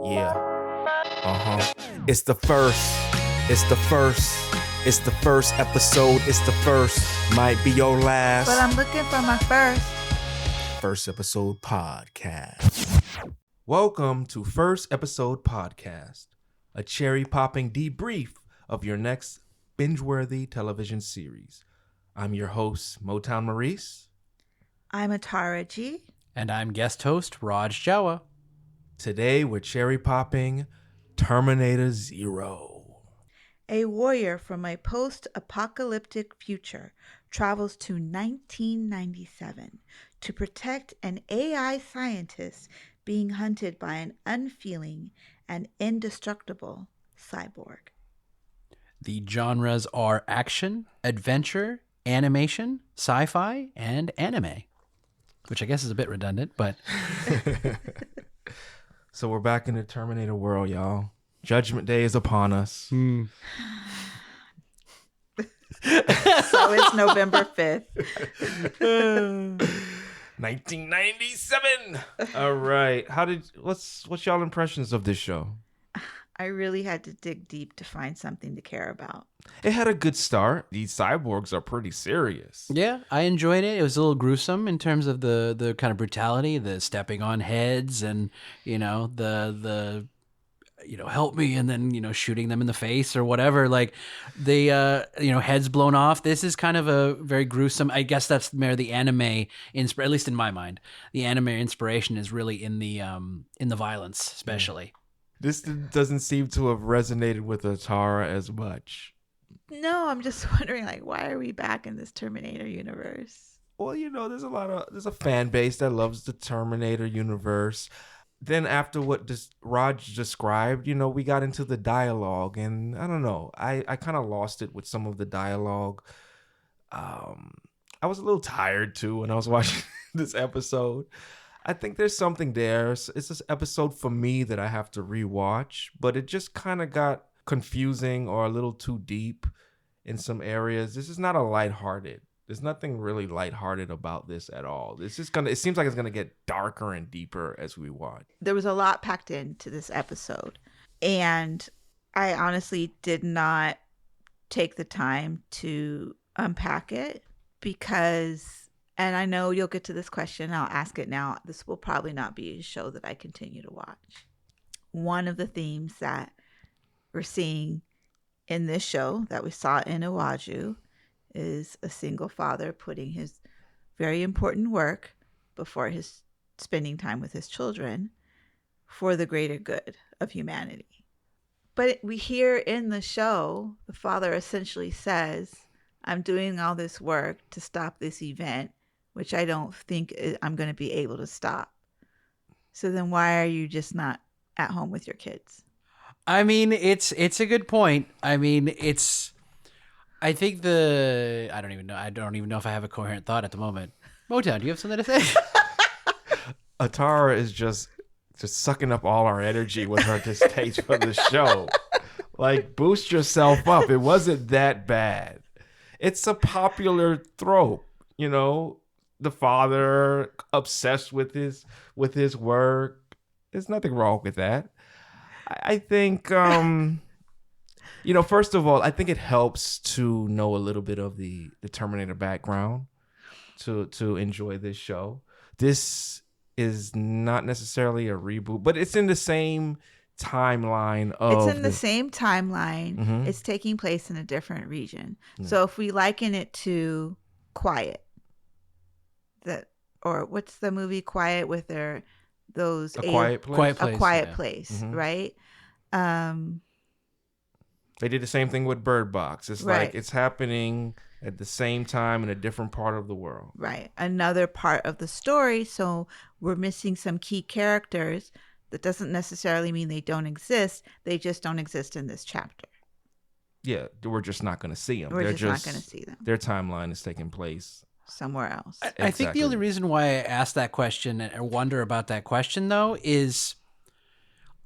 Yeah. It's the first. It's the first. It's the first episode. It's the first. Might be your last. But I'm looking for my first. First episode podcast. Welcome to First Episode Podcast, a cherry popping debrief of your next binge-worthy television series. I'm your host, Motown Maurice. I'm Atara G. And I'm guest host, Raj Jawa. Today we're cherry popping Terminator Zero. A warrior from a post-apocalyptic future travels to 1997 to protect an AI scientist being hunted by an unfeeling and indestructible cyborg. The genres are action, adventure, animation, sci-fi, and anime, which I guess is a bit redundant, but... So we're back in the Terminator world, y'all. Judgment Day is upon us. So it's November 5th. 1997. All right. What's y'all impressions of this show? I really had to dig deep to find something to care about. It had a good start. These cyborgs are pretty serious. Yeah, I enjoyed it. It was a little gruesome in terms of the kind of brutality, the stepping on heads and, the help me, and then, shooting them in the face or whatever. Like the, heads blown off. This is kind of a very gruesome, I guess that's more the anime, at least in my mind. The anime inspiration is really in the violence, especially. This doesn't seem to have resonated with Atara as much. No, I'm just wondering, why are we back in this Terminator universe? Well, there's a fan base that loves the Terminator universe. Then after what Raj described, we got into the dialogue, and I don't know. I kind of lost it with some of the dialogue. I was a little tired too when I was watching this episode. I think there's something there. It's this episode for me that I have to rewatch, but it just kind of got confusing or a little too deep in some areas. This is not a lighthearted. There's nothing really lighthearted about this at all. It seems like it's gonna get darker and deeper as we watch. There was a lot packed into this episode, and I honestly did not take the time to unpack it because, and I know you'll get to this question, I'll ask it now. This will probably not be a show that I continue to watch. One of the themes that we're seeing in this show that we saw in Iwaju is a single father putting his very important work before his spending time with his children for the greater good of humanity. But we hear in the show, the father essentially says, I'm doing all this work to stop this event, which I don't think I'm going to be able to stop. So then why are you just not at home with your kids? I mean, it's a good point. I mean, I think I don't even know if I have a coherent thought at the moment. Motown, do you have something to say? Atara is just sucking up all our energy with her distaste for the show. Boost yourself up. It wasn't that bad. It's a popular trope, the father obsessed with his work. There's nothing wrong with that. I think, first of all, I think it helps to know a little bit of the Terminator background to enjoy this show. This is not necessarily a reboot, but it's in the same timeline of... It's in the same timeline. Mm-hmm. It's taking place in a different region. Mm-hmm. So if we liken it to Quiet, or what's the movie Quiet with those... Quiet Place? A Quiet Place, mm-hmm. Right? They did the same thing with Bird Box. It's right. It's happening at the same time in a different part of the world. Right. Another part of the story. So we're missing some key characters. That doesn't necessarily mean they don't exist. They just don't exist in this chapter. Yeah, we're just not going to see them. We're just not going to see them. Their timeline is taking place somewhere else. I think the only reason why I asked that question or wonder about that question, though, is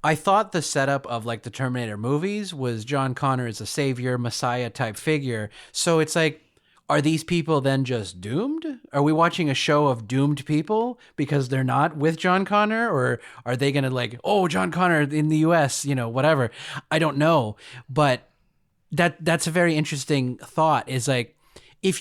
I thought the setup of the Terminator movies was John Connor as a savior, messiah type figure. So it's are these people then just doomed? Are we watching a show of doomed people because they're not with John Connor? Or are they going to like, oh, John Connor in the US, whatever. I don't know. But that's a very interesting thought, is like, if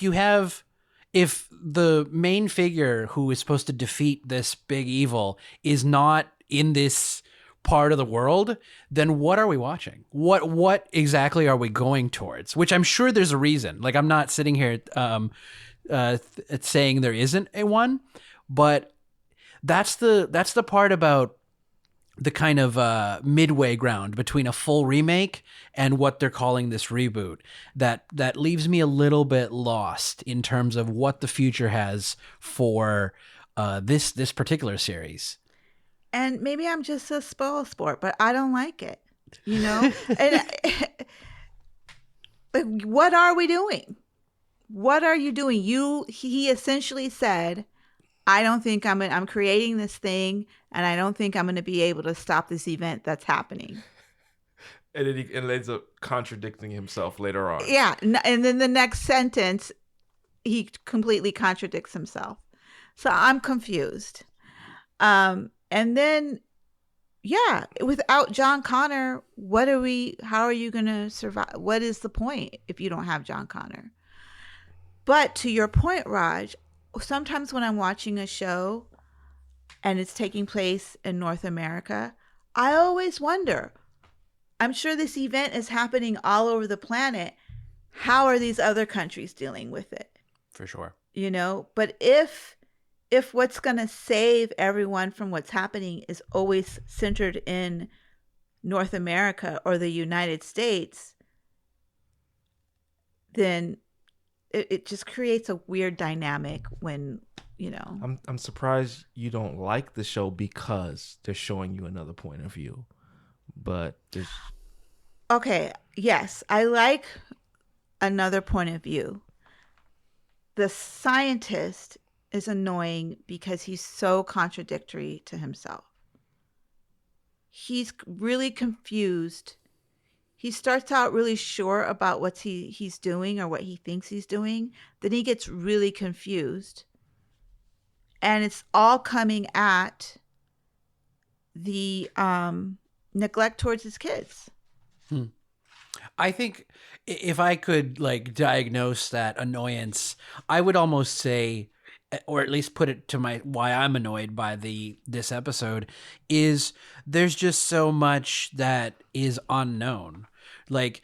the main figure who is supposed to defeat this big evil is not in this part of the world, then what are we watching? What exactly are we going towards? Which I'm sure there's a reason. Like, I'm not sitting here saying there isn't a one, but that's the part about the kind of midway ground between a full remake and what they're calling this reboot that leaves me a little bit lost in terms of what the future has for this particular series. And maybe I'm just a spoil sport, but I don't like it, And like, what are we doing? What are you doing? He essentially said, I don't think I'm creating this thing, and I don't think I'm going to be able to stop this event that's happening. And then he ends up contradicting himself later on. Yeah. And then the next sentence, he completely contradicts himself. So I'm confused. And then, yeah, without John Connor, how are you going to survive? What is the point if you don't have John Connor? But to your point, Raj, sometimes when I'm watching a show and it's taking place in North America, I always wonder, I'm sure this event is happening all over the planet. How are these other countries dealing with it? For sure. But if what's going to save everyone from what's happening is always centered in North America or the United States, then it just creates a weird dynamic when, I'm surprised you don't like the show because they're showing you another point of view. But there's... Okay, yes, I like another point of view. The scientist is annoying because he's so contradictory to himself. He's really confused. He starts out really sure about what he's doing or what he thinks he's doing. Then he gets really confused. And it's all coming at the neglect towards his kids. I think if I could like diagnose that annoyance, I would almost say, or at least put it to why I'm annoyed by this episode, is there's just so much that is unknown. Like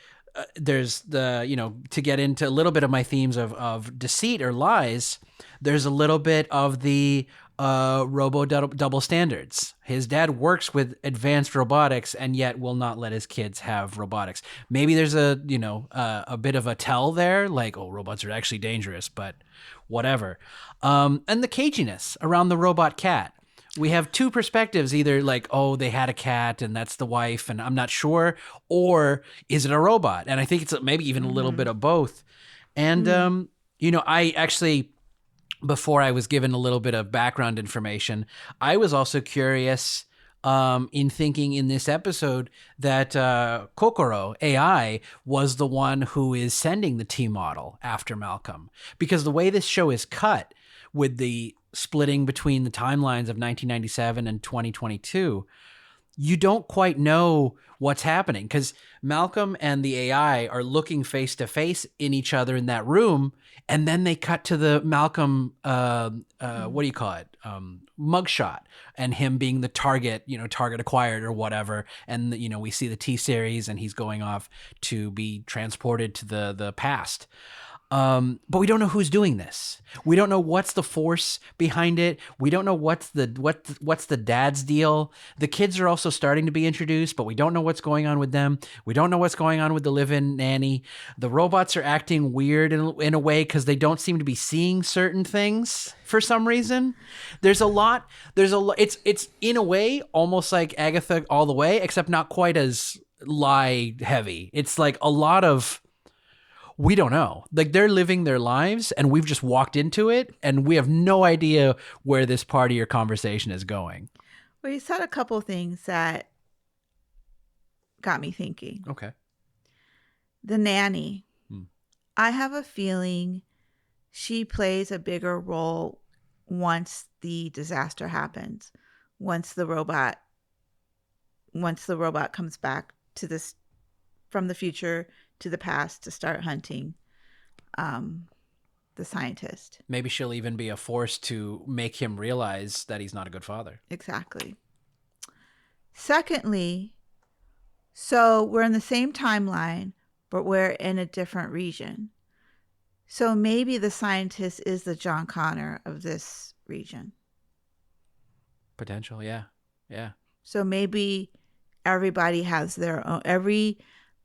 there's to get into a little bit of my themes of deceit or lies, there's a little bit of the robo double standards. His dad works with advanced robotics and yet will not let his kids have robotics. Maybe there's a bit of a tell there, like, oh, robots are actually dangerous, but whatever. And the caginess around the robot cat. We have two perspectives, either like, oh, they had a cat and that's the wife and I'm not sure, or is it a robot? And I think it's maybe even a little bit of both. And, I actually, before I was given a little bit of background information, I was also curious in thinking in this episode that Kokoro, AI, was the one who is sending the T model after Malcolm. Because the way this show is cut, with the splitting between the timelines of 1997 and 2022, you don't quite know what's happening because Malcolm and the AI are looking face to face in each other in that room. And then they cut to the Malcolm, what do you call it? Mugshot, and him being the target, target acquired or whatever. And, we see the T series and he's going off to be transported to the past. But we don't know who's doing this. We don't know what's the force behind it. We don't know what's the dad's deal. The kids are also starting to be introduced, but we don't know what's going on with them. We don't know what's going on with the live-in nanny. The robots are acting weird in a way because they don't seem to be seeing certain things for some reason. There's a lot. It's in a way almost like Agatha all the way, except not quite as lie heavy. It's like a lot of, we don't know. Like, they're living their lives and we've just walked into it and we have no idea where this part of your conversation is going. Well, you said a couple of things that got me thinking. Okay. The nanny. I have a feeling she plays a bigger role once the disaster happens. Once the robot comes back to this from the future to the past to start hunting the scientist. Maybe she'll even be a force to make him realize that he's not a good father. Exactly. Secondly, so we're in the same timeline, but we're in a different region. So maybe the scientist is the John Connor of this region. Potential, yeah. Yeah. So maybe everybody has their own,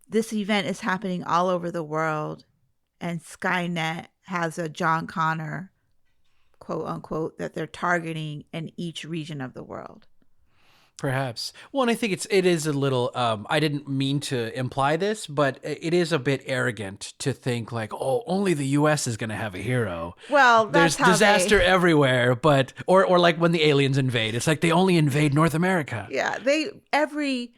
this event is happening all over the world, and Skynet has a John Connor, quote unquote, that they're targeting in each region of the world. Perhaps. Well, and I think it is a little, I didn't mean to imply this, but it is a bit arrogant to think like, oh, only the U.S. is going to have a hero. Well, that's there's disaster everywhere, but, or like when the aliens invade, it's like they only invade North America. Yeah, every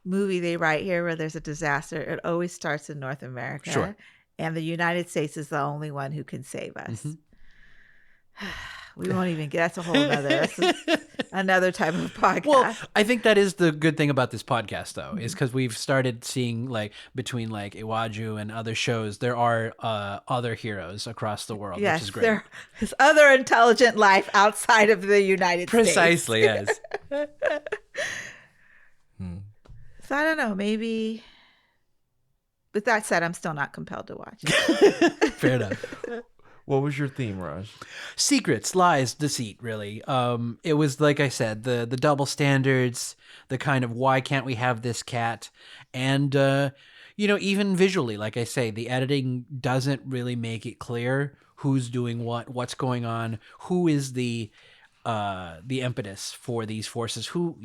movie they write here where there's a disaster, it always starts in North America. Sure. And the United States is the only one who can save us. We won't even get, that's a whole another type of podcast. Well, I think that is the good thing about this podcast, though, is because we've started seeing, like, between, like, Iwaju and other shows, there are other heroes across the world, yes, which is great. There's other intelligent life outside of the United Precisely, States. yes. So I don't know, maybe. With that said, I'm still not compelled to watch. Fair enough. What was your theme, Raj? Secrets, lies, deceit, really. It was, like I said, the double standards, the kind of why can't we have this cat? And, even visually, like I say, the editing doesn't really make it clear who's doing what's going on, who is the impetus for these forces, who,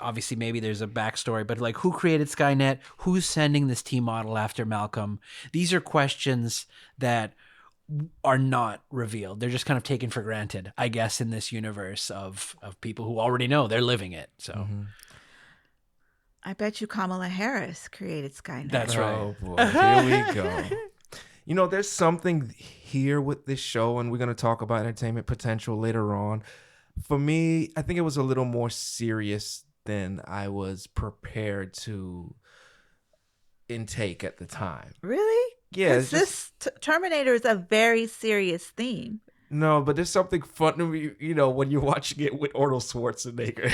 obviously maybe there's a backstory, but like who created Skynet, who's sending this T model after Malcolm? These are questions that are not revealed. They're just kind of taken for granted, I guess, in this universe of people who already know they're living it. So I bet you Kamala Harris created Skynet. That's right. Oh boy, here we go. There's something here with this show, and we're going to talk about entertainment potential later on. For me, I think it was a little more serious than I was prepared to intake at the time. Really? Yeah. This Terminator is a very serious theme. No, but there's something fun to me, when you're watching it with Arnold Schwarzenegger.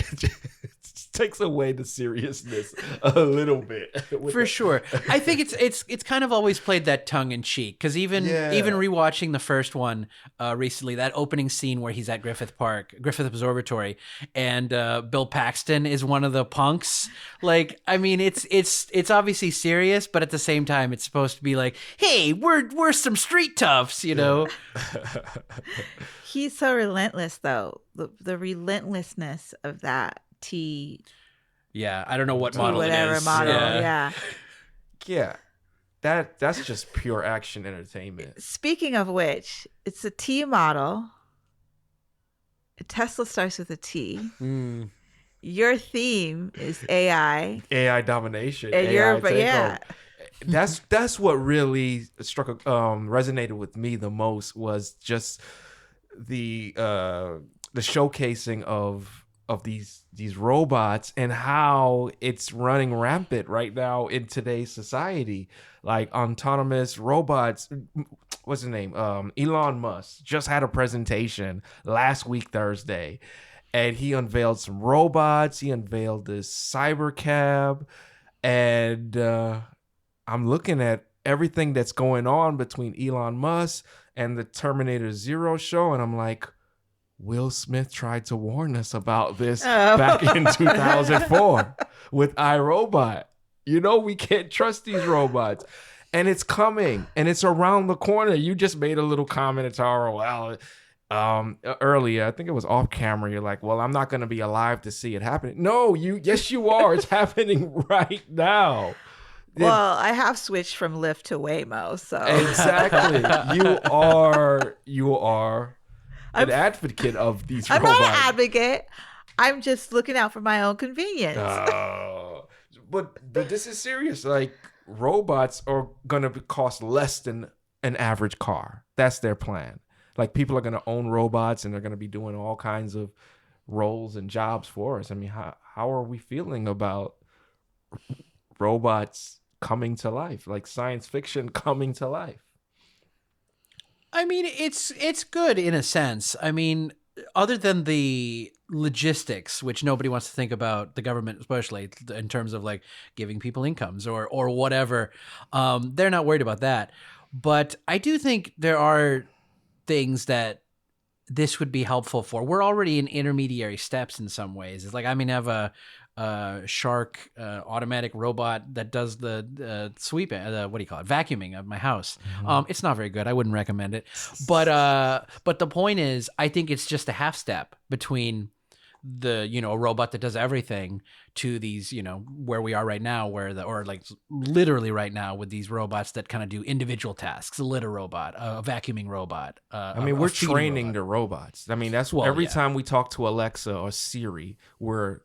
It just takes away the seriousness a little bit. For sure. I think it's kind of always played that tongue in cheek, because even rewatching the first one recently, that opening scene where he's at Griffith Observatory, and Bill Paxton is one of the punks. Like, I mean, it's obviously serious, but at the same time, it's supposed to be like, hey, we're some street toughs, He's so relentless, though. The relentlessness of that T. Yeah, I don't know what model it is. Model, yeah. Yeah, that's just pure action entertainment. Speaking of which, it's a T model. Tesla starts with a T. Your theme is AI. AI domination. And AI That's what really resonated with me the most, was just the showcasing of these robots and how it's running rampant right now in today's society. Like autonomous robots. What's his name? Elon Musk just had a presentation last week Thursday, and he unveiled some robots. He unveiled this cyber cab, and I'm looking at everything that's going on between Elon Musk and the Terminator Zero show, and I'm like, Will Smith tried to warn us about this back in 2004 with iRobot. We can't trust these robots. And it's coming, and it's around the corner. You just made a little comment, Tara, earlier. I think it was off camera. You're like, well, I'm not going to be alive to see it happening. No, yes, you are. It's happening right now. Well, I have switched from Lyft to Waymo, so exactly. You are an advocate of these robots. I'm not an advocate. I'm just looking out for my own convenience. But this is serious. Like, robots are gonna cost less than an average car. That's their plan. Like, people are going to own robots and they're going to be doing all kinds of roles and jobs for us. I mean, how are we feeling about robots coming to life, like science fiction coming to life? I mean, it's good in a sense. I mean, other than the logistics, which nobody wants to think about, the government especially, in terms of like giving people incomes or whatever, they're not worried about that. But I do think there are things that this would be helpful for. We're already in intermediary steps in some ways. It's like, I mean, I have a Shark automatic robot that does the sweeping, what do you call it, vacuuming of my house. It's not very good. I wouldn't recommend it. But the point is, I think it's just a half step between the, you know, a robot that does everything to these, you know, where we are right now, or like literally right now with these robots that kind of do individual tasks, a litter robot, a vacuuming robot. I mean, we're training the robots. I mean, that's every time we talk to Alexa or Siri, we're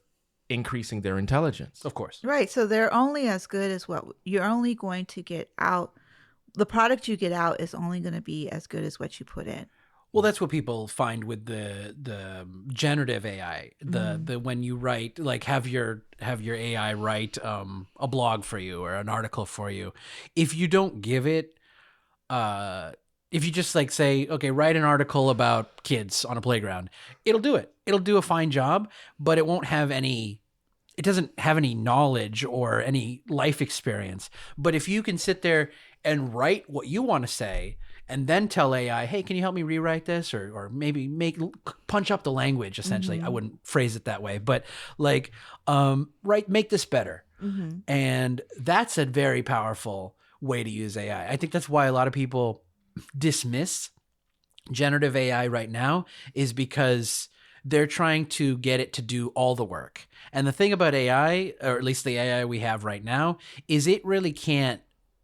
increasing their intelligence. Of course. Right. So they're only as good as what you're only going to get out. The product you get out is only going to be as good as what you put in. Well, that's what people find with the generative AI. The when you write, like, have your AI write a blog for you or an article for you. If you don't give it, if you just like say, okay, write an article about kids on a playground, it'll do it. It'll do a fine job, but it won't have any. It doesn't have any knowledge or any life experience. But if you can sit there and write what you want to say, and then tell AI, hey, can you help me rewrite this? Or maybe punch up the language, essentially. I wouldn't phrase it that way, but like, make this better. And that's a very powerful way to use AI. I think that's why a lot of people dismiss generative AI right now, is because they're trying to get it to do all the work. And the thing about AI, or at least the AI we have right now, is it really can't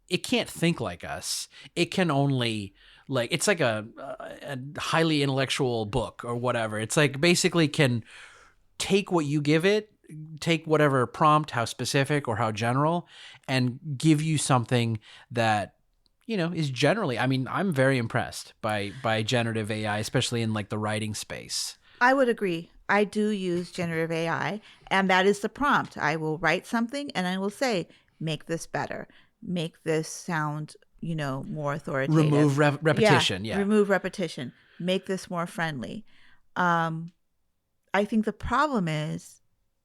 think like us. It can only, like, it's like a highly intellectual book or whatever. It's like basically can take what you give it, take whatever prompt, how specific or how general, and give you something that, you know, is generally, I mean, I'm very impressed by generative AI, especially in like the writing space. I would agree. I do use generative AI, and that is the prompt. I will write something and I will say, make this better. Make this sound, you know, more authoritative. Remove repetition. Yeah. Remove repetition. Make this more friendly. I think the problem is,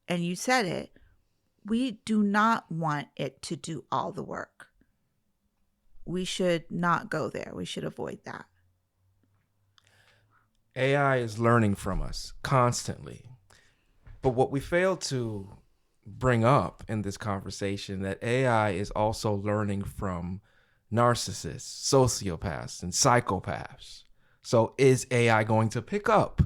and you said it, we do not want it to do all the work. We should not go there. We should avoid that. AI is learning from us constantly. But what we fail to bring up in this conversation, that AI is also learning from narcissists, sociopaths, and psychopaths. So is AI going to pick up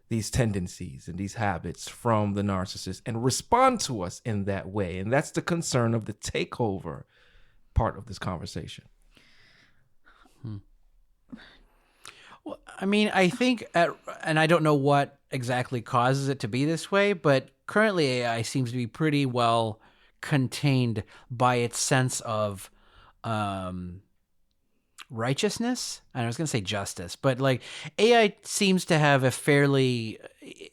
these tendencies and these habits from the narcissist and respond to us in that way? And that's the concern of the takeover part of this conversation. Well, I mean, I think, and I don't know what exactly causes it to be this way, but currently AI seems to be pretty well contained by its sense of righteousness. And I was going to say justice, but like AI seems to have a fairly,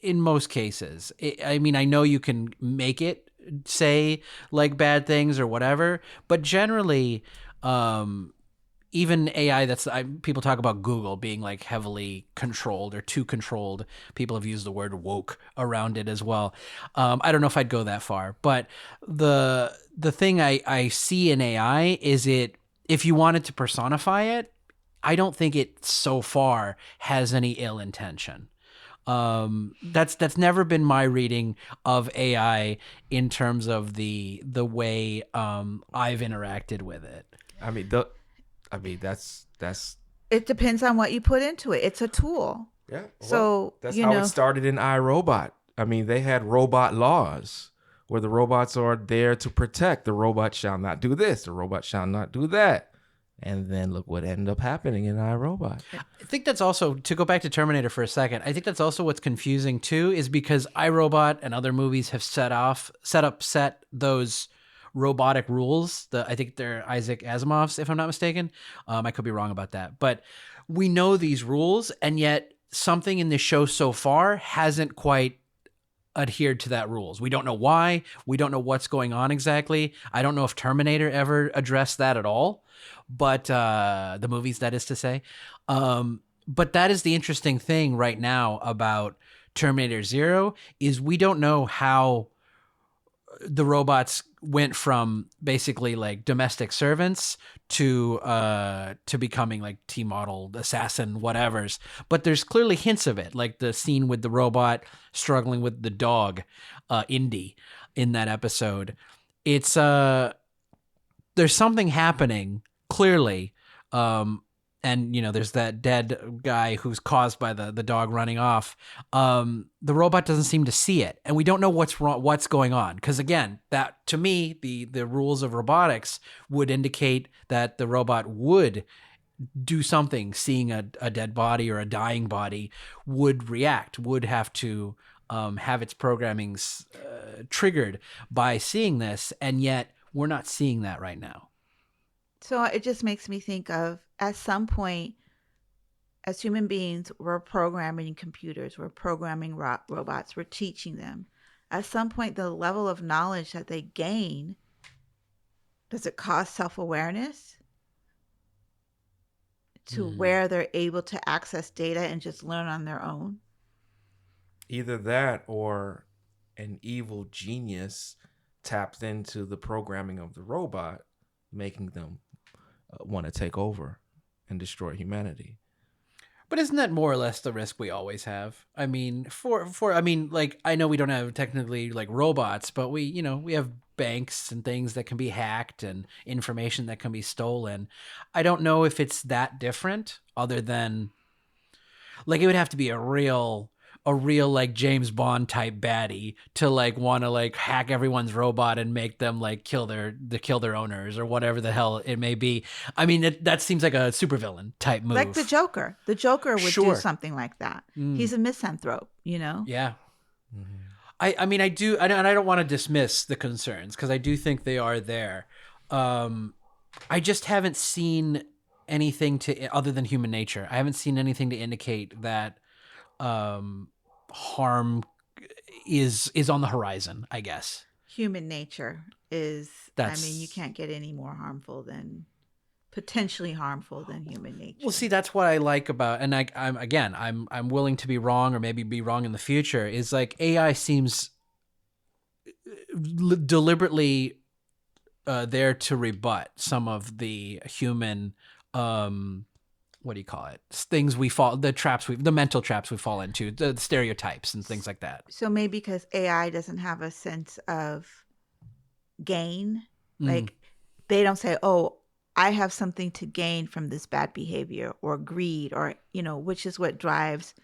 in most cases, I mean, I know you can make it say like bad things or whatever, but generally, even AI people talk about Google being like heavily controlled or too controlled. People have used the word woke around it as well. I don't know if I'd go that far, but the thing I see in AI is if you wanted to personify it, I don't think it so far has any ill intention. That's never been my reading of AI in terms of the way I've interacted with it. I mean, that's. It depends on what you put into it. It's a tool. Yeah. So that's how it started in iRobot. I mean, they had robot laws where the robots are there to protect. The robot shall not do this. The robot shall not do that. And then look what ended up happening in iRobot. I think that's also, to go back to Terminator for a second, I think that's also what's confusing too, is because iRobot and other movies have set those robotic rules. I think they're Isaac Asimov's, if I'm not mistaken. I could be wrong about that, but we know these rules, and yet something in this show so far hasn't quite adhered to that rules. We don't know why. We don't know what's going on exactly. I don't know if Terminator ever addressed that at all, but the movies, that is to say. But that is the interesting thing right now about Terminator Zero, is we don't know how the robots went from basically like domestic servants to becoming like T-model assassin whatevers. But there's clearly hints of it, like the scene with the robot struggling with the dog, Indy, in that episode. It's there's something happening clearly. And, there's that dead guy who's caused by the dog running off. The robot doesn't seem to see it. And we don't know what's wrong, what's going on. Because, again, that, to me, the rules of robotics would indicate that the robot would do something, seeing a dead body or a dying body, would react, would have to have its programmings triggered by seeing this. And yet, we're not seeing that right now. So it just makes me think of, at some point, as human beings, we're programming computers, we're programming robots, we're teaching them. At some point, the level of knowledge that they gain, does it cause self-awareness to where they're able to access data and just learn on their own? Either that, or an evil genius tapped into the programming of the robot, making them want to take over and destroy humanity. But isn't that more or less the risk we always have? I mean, like, I know we don't have technically like robots, but we have banks and things that can be hacked and information that can be stolen. I don't know if it's that different, other than like it would have to be a real like James Bond type baddie to like want to like hack everyone's robot and make them like kill their owners or whatever the hell it may be. I mean, that seems like a supervillain type move. Like the Joker. The Joker would do something like that. He's a misanthrope, Yeah. Mm-hmm. I mean, I do, and I don't want to dismiss the concerns, because I do think they are there. I just haven't seen anything other than human nature. I haven't seen anything to indicate that harm is on the horizon, I guess. Human nature is, you can't get any more potentially harmful than human nature. Well, see, that's what I like about, and I'm willing to be wrong, or maybe be wrong in the future, is like AI seems deliberately there to rebut some of the human what do you call it? Things the mental traps we fall into, the stereotypes and things like that. So maybe because AI doesn't have a sense of gain, like they don't say, "Oh, I have something to gain from this bad behavior," or greed, or which is what drives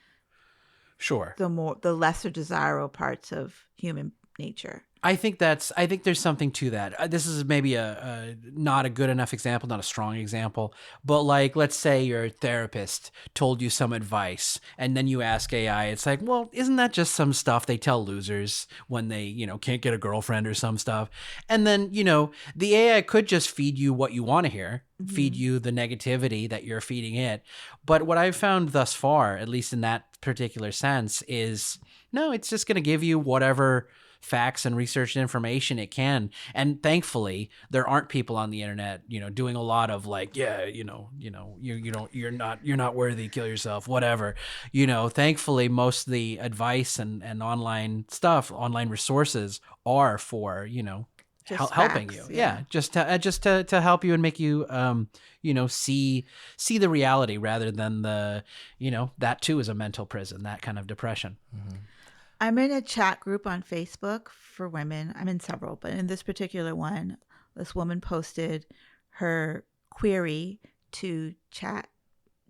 the lesser desirable parts of human nature. I think there's something to that. This is maybe a not a good enough example, not a strong example, but like, let's say your therapist told you some advice, and then you ask AI, it's like, well, isn't that just some stuff they tell losers when they, can't get a girlfriend or some stuff? And then, the AI could just feed you what you want to hear, feed you the negativity that you're feeding it. But what I've found thus far, at least in that particular sense, is no, it's just going to give you whatever facts and research and information it can. And thankfully, there aren't people on the internet, doing a lot of like, you're not worthy, kill yourself, whatever. Thankfully, most of the advice and online stuff, online resources are for, helping facts, you. Yeah. Just to help you and make you, see the reality, rather than the, that too is a mental prison, that kind of depression. Mm-hmm. I'm in a chat group on Facebook for women. I'm in several, but in this particular one, this woman posted her query to Chat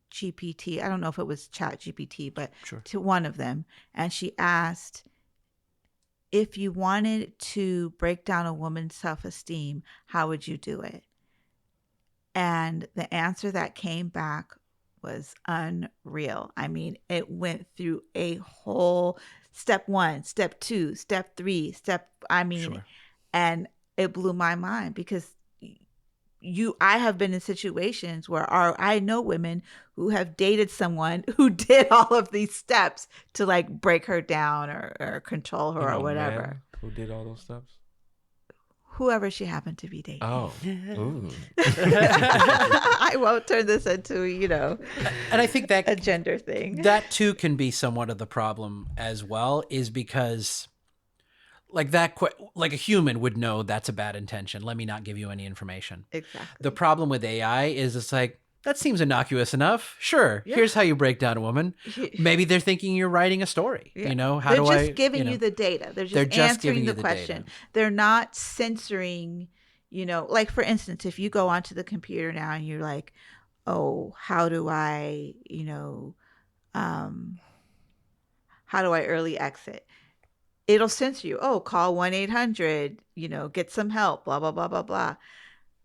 GPT. I don't know if it was Chat GPT, but to one of them. And she asked, if you wanted to break down a woman's self-esteem, how would you do it? And the answer that came back was unreal. I mean, it went through a whole step 1, step 2, step 3, and it blew my mind because I have been in situations where I know women who have dated someone who did all of these steps to like break her down or control her You or know, whatever. men who did all those steps? Whoever she happened to be dating. Oh. Ooh. I won't turn this into, And I think that a gender thing. that too can be somewhat of the problem as well, is because like like a human would know that's a bad intention. Let me not give you any information. Exactly. The problem with AI is it's like, that seems innocuous enough. Sure. Yeah. Here's how you break down a woman. Maybe they're thinking you're writing a story. Yeah. You know, They're just giving you the data. They're just answering giving you the the question. data. They're not censoring, like for instance, if you go onto the computer now and you're like, oh, how do I early exit? It'll censor you. Oh, call 1-800, get some help, blah, blah, blah, blah, blah.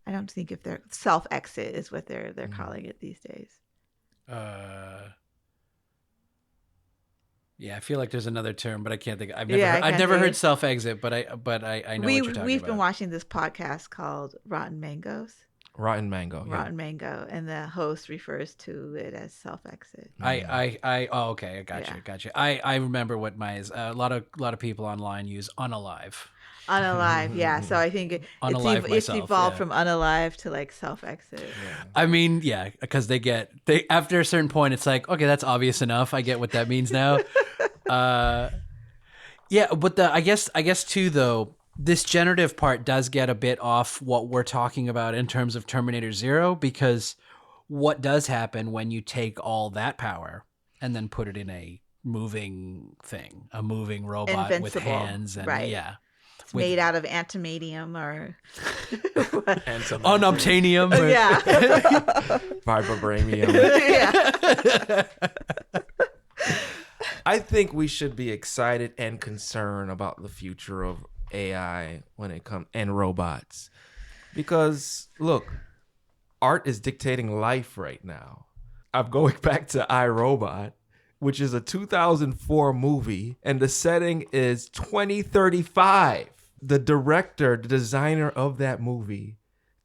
I don't think if they're self-exit is what they're calling it these days. Yeah, I feel like there's another term, but I can't think. I've never heard self-exit, but I know what you're talking about. We've been watching this podcast called Rotten Mangoes. Rotten Mango. Yeah. Rotten Mango, and the host refers to it as self-exit. Okay, I got you. I remember what mine is. A lot of people online use unalive. Unalive, yeah. So I think it's evolved from unalive to like self-exit. Yeah. I mean, yeah, because they after a certain point, it's like, okay, that's obvious enough. I get what that means now. Yeah, but I guess too though, this generative part does get a bit off what we're talking about in terms of Terminator Zero, because what does happen when you take all that power and then put it in a moving thing, a moving robot with Invincible, hands, and right. yeah. It's made out of antimanium or unobtainium. Or... Yeah. Vibranium. Yeah. I think we should be excited and concerned about the future of AI when it comes and robots, because look, art is dictating life right now. I'm going back to iRobot, which is a 2004 movie, and the setting is 2035. The director, the designer of that movie,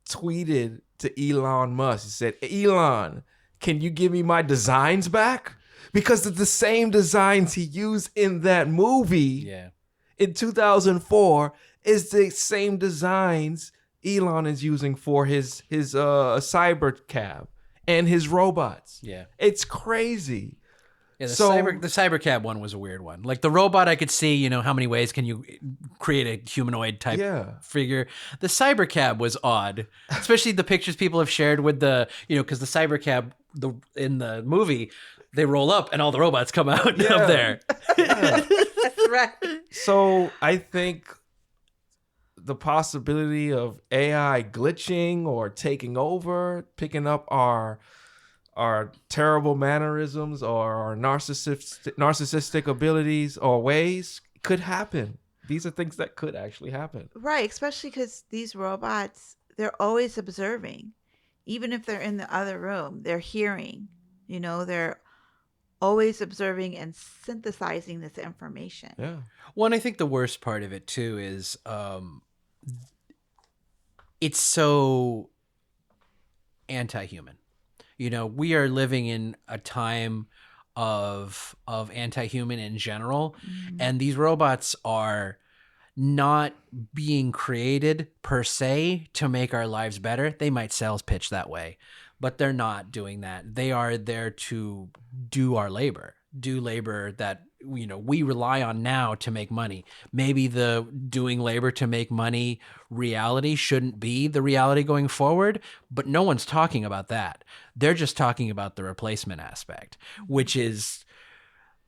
tweeted to Elon Musk. He said, Elon, can you give me my designs back? Because it's the same designs he used in that movie in 2004 is the same designs Elon is using for his cyber cab and his robots. Yeah. It's crazy. Yeah, the cyber cab one was a weird one. Like the robot, I could see, how many ways can you create a humanoid type figure. The cyber cab was odd, especially the pictures people have shared with the, because the cyber cab in the movie, they roll up and all the robots come out of there. Yeah. That's right. So I think the possibility of AI glitching or taking over, picking up our terrible mannerisms or our narcissistic abilities or ways could happen. These are things that could actually happen. Right, especially because these robots, they're always observing. Even if they're in the other room, they're hearing. They're always observing and synthesizing this information. Yeah. Well, and I think the worst part of it too is it's so anti-human. We are living in a time of anti-human in general, and these robots are not being created per se to make our lives better. They might sales pitch that way, but they're not doing that. They are there to do our labor, that we rely on now to make money. Maybe the doing labor to make money reality shouldn't be the reality going forward, but no one's talking about that. They're just talking about the replacement aspect, which is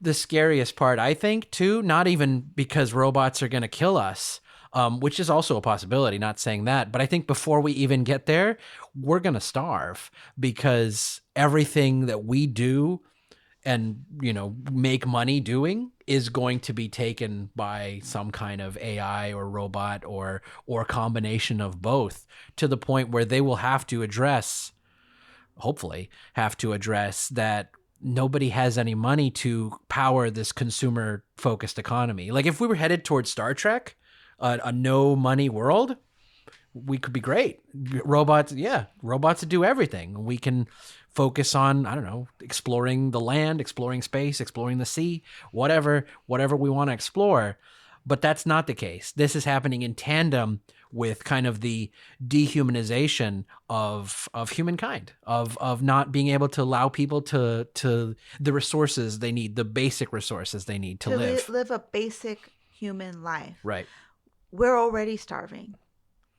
the scariest part, I think, too. Not even because robots are going to kill us, which is also a possibility, not saying that. But I think before we even get there, we're going to starve, because everything that we do and, make money doing is going to be taken by some kind of AI or robot or a combination of both, to the point where they will hopefully have to address that nobody has any money to power this consumer focused economy. Like if we were headed towards Star Trek, a no money world, we could be great. Robots that do everything. We can focus on, I don't know, exploring the land, exploring space, exploring the sea, whatever we want to explore. But that's not the case. This is happening in tandem with kind of the dehumanization of humankind, of not being able to allow people to the resources they need, the basic resources they need to live a basic human life. Right. We're already starving,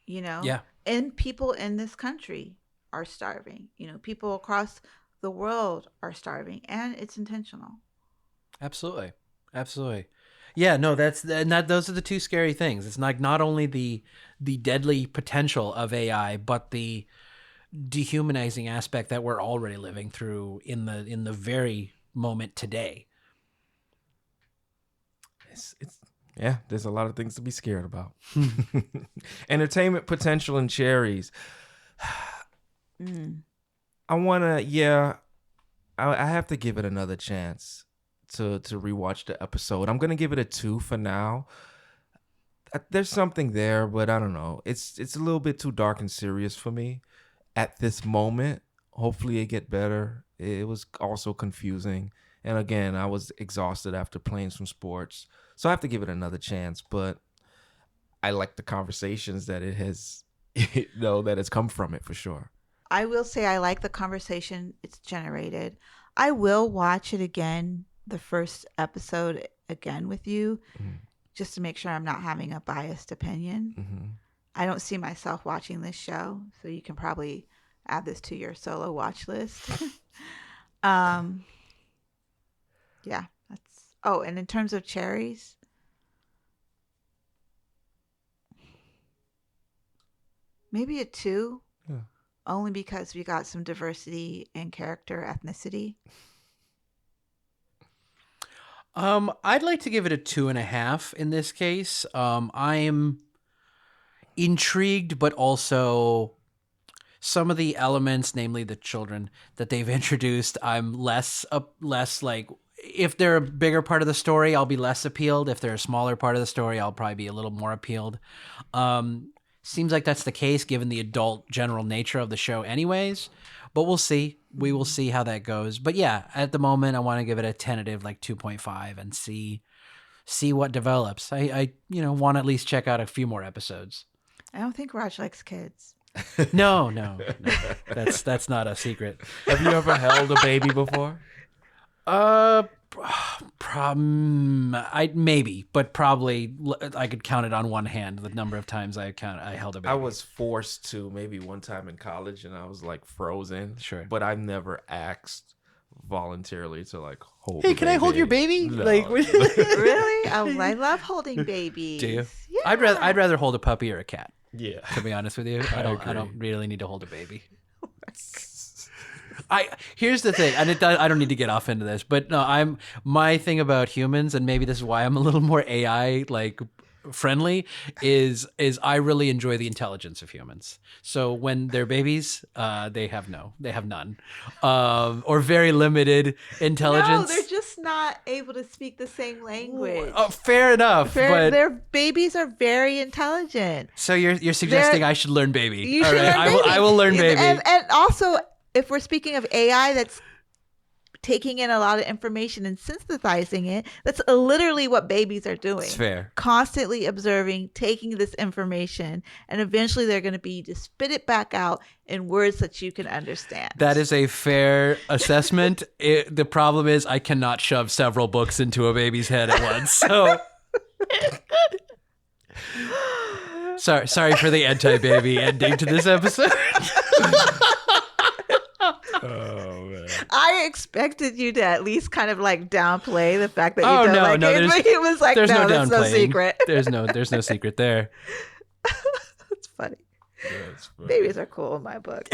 you know? Yeah. And people in this country are starving. You know, people across the world are starving, and it's intentional. Absolutely. Yeah, no, those are the two scary things. It's not only the deadly potential of AI, but the dehumanizing aspect that we're already living through in the very moment today. Yeah, there's a lot of things to be scared about. Entertainment potential and cherries. I have to give it another chance to rewatch the episode. I'm gonna give it a 2 for now. There's something there, but I don't know. It's a little bit too dark and serious for me at this moment. Hopefully it get better. It was also confusing, and again, I was exhausted after playing some sports, so I have to give it another chance. But I like the conversations that it has, that has come from it for sure. I will say I like the conversation it's generated. I will watch it again, the first episode again with you, just to make sure I'm not having a biased opinion. I don't see myself watching this show, so you can probably add this to your solo watch list. Yeah, and in terms of cherries, maybe a 2. Yeah. Only because we got some diversity in character, ethnicity. I'd like to give it a 2.5 in this case. I'm intrigued, but also some of the elements, namely the children that they've introduced, I'm less like, if they're a bigger part of the story, I'll be less appealed. If they're a smaller part of the story, I'll probably be a little more appealed. Seems like that's the case given the adult general nature of the show anyways, but we'll see. We will see how that goes. But yeah, at the moment, I want to give it a tentative 2.5 and see what develops. I want to at least check out a few more episodes. I don't think Raj likes kids. No. That's not a secret. Have you ever held a baby before? Maybe, but probably I could count it on one hand the number of times I held a baby. I was forced to, maybe one time in college, and I was frozen. Sure. But I've never asked voluntarily to hold. Hey, can I hold your baby? No. Really? I love holding babies. Do you? Yeah. I'd rather hold a puppy or a cat. Yeah. To be honest with you, I don't really need to hold a baby. Here's the thing, and I don't need to get off into this, but no, my thing about humans, and maybe this is why I'm a little more AI friendly, is I really enjoy the intelligence of humans. So when they're babies, they have none, or very limited intelligence. No, they're just not able to speak the same language. Fair enough, but their babies are very intelligent. So you're suggesting I should learn baby? You should learn baby. I will learn baby, and also, if we're speaking of AI that's taking in a lot of information and synthesizing it, that's literally what babies are doing. It's fair. Constantly observing, taking this information, and eventually they're going to be to spit it back out in words that you can understand. That is a fair assessment. The problem is I cannot shove several books into a baby's head at once. So sorry for the anti-baby ending to this episode. Oh man! I expected you to at least kind of downplay the fact that you don't like it, but he was there's no downplaying. Secret. There's no secret there. That's funny. Babies are cool in my book.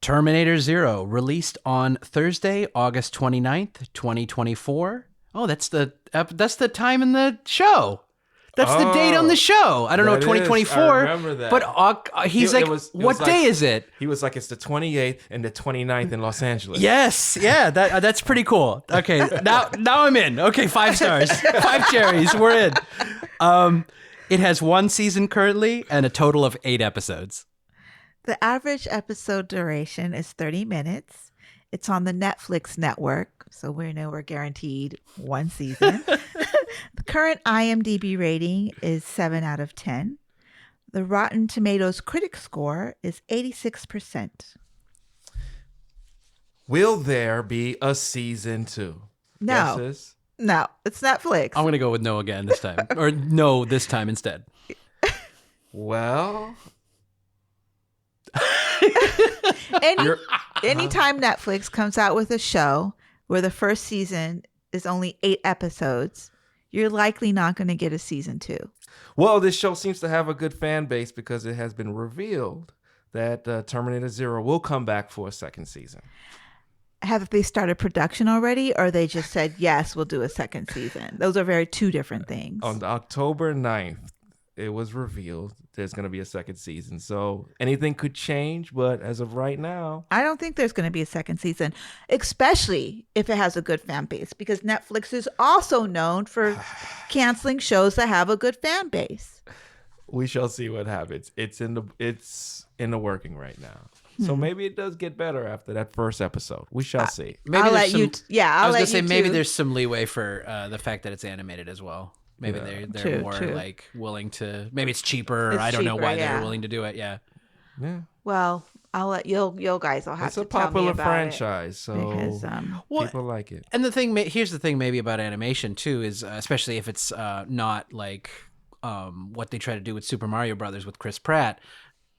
Terminator Zero, released on Thursday, August 29th, 2024. Oh, that's the time in the show. That's the date on the show. I don't know, 2024. I remember that. But he's what day is it? He was like, it's the 28th and the 29th in Los Angeles. Yes. Yeah, that's pretty cool. Okay, now I'm in. Okay, 5 stars. 5 cherries. We're in. It has one season currently and a total of 8 episodes. The average episode duration is 30 minutes. It's on the Netflix network, so we know we're guaranteed one season. The current IMDb rating is 7 out of 10. The Rotten Tomatoes critic score is 86%. Will there be a season 2? No. Guesses? No, it's Netflix. I'm going to go with no again this time. Or no this time instead. Well, Anytime Netflix comes out with a show where the first season is only 8 episodes, you're likely not going to get a season 2. well, this show seems to have a good fan base because it has been revealed that Terminator Zero will come back for a second season. Have they started production already, or they just said, yes, we'll do a second season? Those are two different things. On October 9th, it was revealed there's going to be a second season. So anything could change, but as of right now, I don't think there's going to be a second season, especially if it has a good fan base, because Netflix is also known for canceling shows that have a good fan base. we shall see what happens. It's in the working right now. So maybe it does get better after that first episode. We shall see. Maybe I'll there's let you. I was let gonna say you maybe too. there's some leeway for the fact that it's animated as well. Maybe Yeah. they're more True. like willing to. Maybe it's cheaper. Or It's I don't know cheaper, why yeah. they're willing to do it. Yeah. Yeah. Well, I'll let you guys will have It's to a tell me popular about franchise, it so because Well, people like it. and the thing, here's the thing, maybe about animation too, is especially if it's not like what they try to do with Super Mario Brothers with Chris Pratt.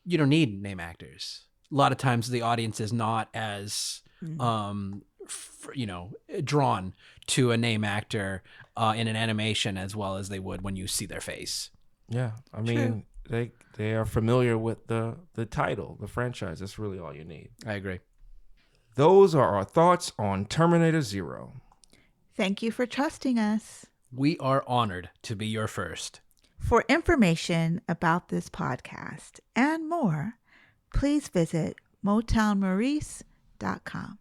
You don't need name actors. A lot of times the audience is not as drawn to a name actor in an animation as well as they would when you see their face. Yeah, I mean they are familiar with the title, the franchise. That's really all you need. I agree. Those are our thoughts on Terminator Zero. thank you for trusting us. We are honored to be your first. For information about this podcast and more, please visit MotownMaurice.com.